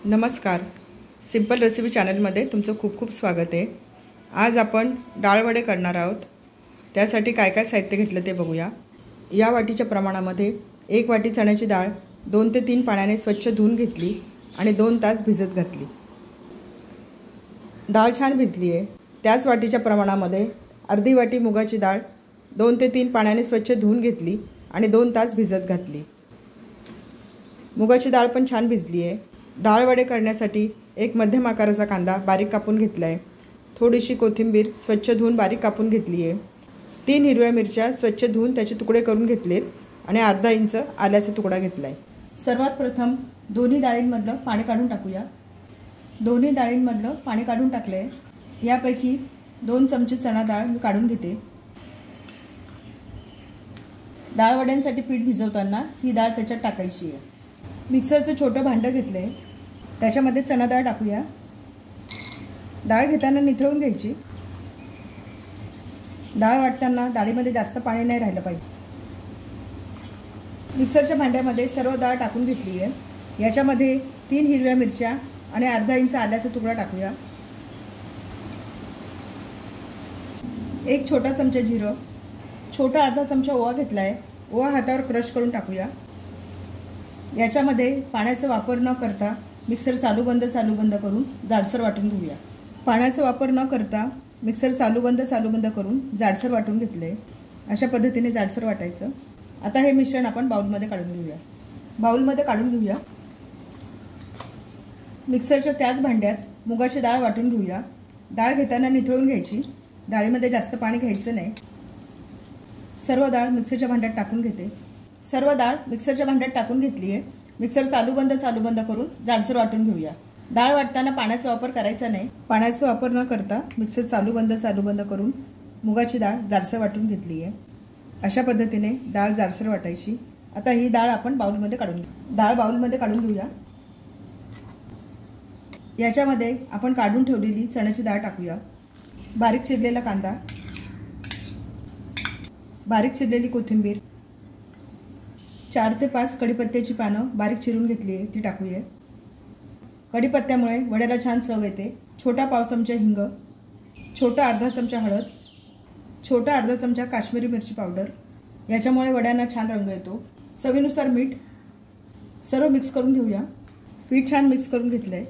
नमस्कार, simple recipe चॅनलमध्ये तुमचं खूप खूप स्वागत आहे। आज आपण डाळ वडे करणार आहोत। त्यासाठी काय काय साहित्य घेतलं ते बघूया। या वाटीच्या प्रमाणामध्ये 1 वाटी चण्याची डाळ 2 ते 3 पाण्याने स्वच्छ धुवून घेतली आणि 2 तास भिजत घातली। डाळ छान भिजली आहे। त्याच वाटीच्या प्रमाणामध्ये अर्धी वाटी मुगाची डाळ 2 ते 3 पाण्याने स्वच्छ धुवून घेतली आणि 2 तास भिजत घातली। मुगाची डाळ पण छान भिजली आहे। डाळ वडे करण्यासाठी एक मध्यम आकाराचा कांदा बारीक कापून घेतला आहे। थोडीशी कोथिंबीर स्वच्छ धुवून बारीक कापून घेतली आहे। 3 हिरव्या मिरच्या स्वच्छ धुवून त्याचे तुकडे करून घेतलेत आणि अर्धा इंच आल्याचा तुकडा घेतला आहे। सर्वात प्रथम दोन्ही डाळींमधलं पाणी काढून टाकूया। दोन्ही डाळींमधलं पाणी काढून टाकले। यापैकी 2 चमचे चणा डाळ मी काढून घेते। डाळ वड्यांसाठी पीठ भिजवताना ही डाळ त्याच्यात टाकायची आहे। मिक्सरचं छोटं भांडं घेतलंय, त्याच्यामध्ये चणा डाळ टाकूया। डाळ घेताना निथळून घ्यायची। डाळ वाटताना डाळीमध्ये जास्त पाणी नाही राहिलं पाहिजे। मिक्सरच्या भांड्यामध्ये सर्व डाळ टाकून घेतली आहे। याच्यामध्ये 3 हिरव्या मिरच्या आणि अर्धा इंच आल्याचा तुकडा टाकूया। 1 छोटा चमचा जिरं, छोटा अर्धा चमचा ओवा घेतला आहे। ओवा हातावर क्रश करून टाकूया। याच्यामध्ये पाण्याचा वापर न करता मिक्सर चालू बंद करून जाडसर वाटून घेऊया। पाण्याचा वापर न करता मिक्सर चालू बंद करून जाडसर वाटून घेतले। अशा पद्धतीने जाडसर वाटायचं। आता हे मिश्रण आपण बाउलमध्ये काढून घेऊया। बाउलमध्ये काढून घेऊया। मिक्सरच्या त्याच भांड्यात मुगाची डाळ वाटून घेऊया। डाळ घेताना निथळून घ्यायची। डाळीमध्ये जास्त पाणी घ्यायचं नाही। सर्व डाळ मिक्सरच्या भांड्यात टाकून घेते। सर्व डाळ मिक्सरच्या भांड्यात टाकून घेतली आहे। मिक्सर चालू बंद करून जाडसर वाटून घेऊया। डाळ वाटताना पाण्याचा वापर करायचा नाही। पाण्याचा वापर न करता मिक्सर चालू बंद करून मुगाची डाळ जाडसर वाटून घेतली आहे। अशा पद्धतीने डाळ जाडसर वाटायची। आता ही डाळ आपण बाउलमध्ये काढून घेऊ। डाळ बाउलमध्ये काढून घेऊया। याच्यामध्ये आपण काढून ठेवलेली चण्याची डाळ टाकूया। बारीक चिरलेला कांदा, बारीक चिरलेली कोथिंबीर, 4 ते 5 कढीपत्त्याची पानं बारीक चिरून घेतली आहे ती टाकूया। कढीपत्त्यामुळे वड्याला छान चव येते। छोटा पाव चमचा हिंग, छोटा अर्धा चमचा हळद, छोटा अर्धा चमचा काश्मीरी मिरची पावडर, याच्यामुळे वड्यांना छान रंग येतो। चवीनुसार मीठ। सर्व मिक्स करून घेऊया। पीठ छान मिक्स करून घेतलंय।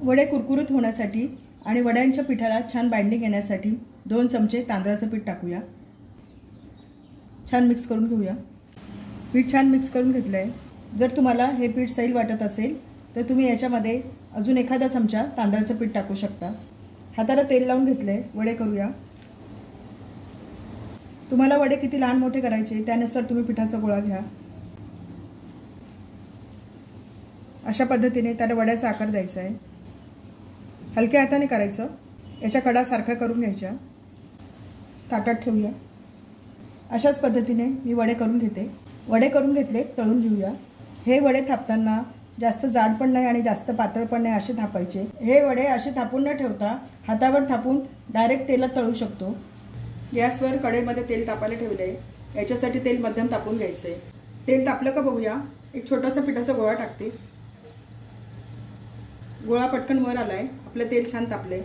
वडे कुरकुरीत होण्यासाठी आणि वड्यांच्या पिठाला छान बाइंडिंग येण्यासाठी 2 चमचे तांदळाचं पीठ टाकूया। छान मिक्स करून घेऊया। पीठ छान मिक्स करून घेतलंय। जर तुम्हाला हे पीठ सैल वाटत असेल तर तुम्ही याच्यामध्ये अजून एखादा चमचा तांदळाचं पीठ टाकू शकता। हाताला तेल लावून घेतलंय। वडे करूया। तुम्हाला वडे किती लहान मोठे करायचे त्यानुसार तुम्ही पिठाचा गोळा घ्या। अशा पद्धतीने त्याला वड्याचा आकार द्यायचा आहे। हलक्या हाताने करायचं। याच्या कडा सारख्या करून घ्यायच्या। ताटात ठेवूया। अशाच पद्धतीने मी वडे करून घेते। वडे करून घेतले, तळून घेऊया। हे वडे थापताना जास्त जाड पण नाही आणि जास्त पातळ पण नाही असे थापायचे। हे वडे असे थापून न ठेवता हातावर थापून डायरेक्ट तेलात तळू शकतो। गॅसवर कढईमध्ये तेल तापायला ठेवले। याच्यासाठी तेल मध्यम तापून घ्यायचे। तेल तापलं का बघूया। एक छोटासा पिठाचा गोळा टाकते। गोळा पटकन वर आलाय। आपलं तेल छान तापले।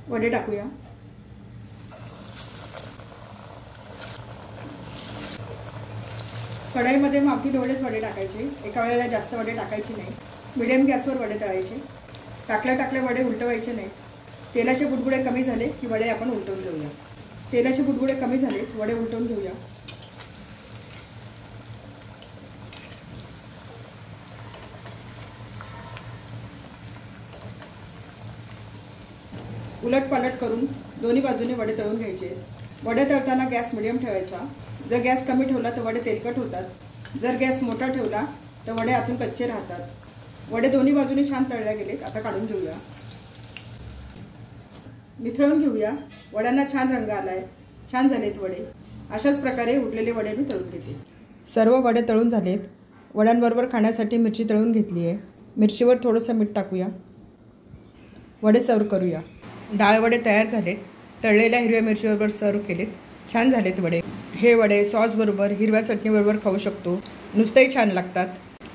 वडे टाकूया। कढईमध्ये मापी एवढेच वडे टाकायचे। एका वेळेला जास्त वडे टाकायचे नाही। मीडियम गॅसवर वडे तळायचे। टाकल्या वडे उलटवायचे नाही। तेलाचे बुडबुडे कमी झाले की वडे आपण उलटवून घेऊया। तेलाचे बुडबुडे कमी झाले, वडे उलटवून घेऊया। उलट पालट करून दोन्ही बाजूने वडे तळून घ्यायचे। वडे तळताना गॅस मीडियम ठेवायचा। जर गॅस कमी ठेवला तर वडे तेलकट होतात। जर गॅस मोठा ठेवला तर वडे आतून कच्चे राहतात। वडे दोन्ही बाजूने छान तळले गेलेत। आता काढून घेऊया। निथळून घेऊया। वड्यांना छान रंग आलाय। छान झालेत वडे। अशाच प्रकारे उरलेले वडे मी तळून घेते। सर्व वडे तळून झालेत। वड्यांबरोबर खाण्यासाठी मिरची तळून घेतली आहे। मिरचीवर थोडंसं मीठ टाकूया। वडे सर्व करूया। डाळ वडे तयार झालेत। तळलेल्या हिरव्या मिरचीबरोबर सर्व केलेत। छान झालेत वडे। हे वडे सॉस बरोबर, हिरव्या चटणी बरोबर खाऊ शकतो। नुसतेही छान लागतात।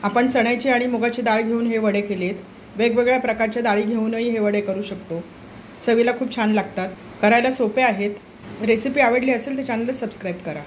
आपण चण्याची आणि मुगाची डाळ घेऊन हे वडे केलेत. वेगवेगळ्या प्रकारच्या डाळी घेऊनही हे वडे करू शकतो. चवीला खूप छान लागतात. करायला सोपे आहेत. रेसिपी आवडली असेल तर चॅनलला सबस्क्राईब करा.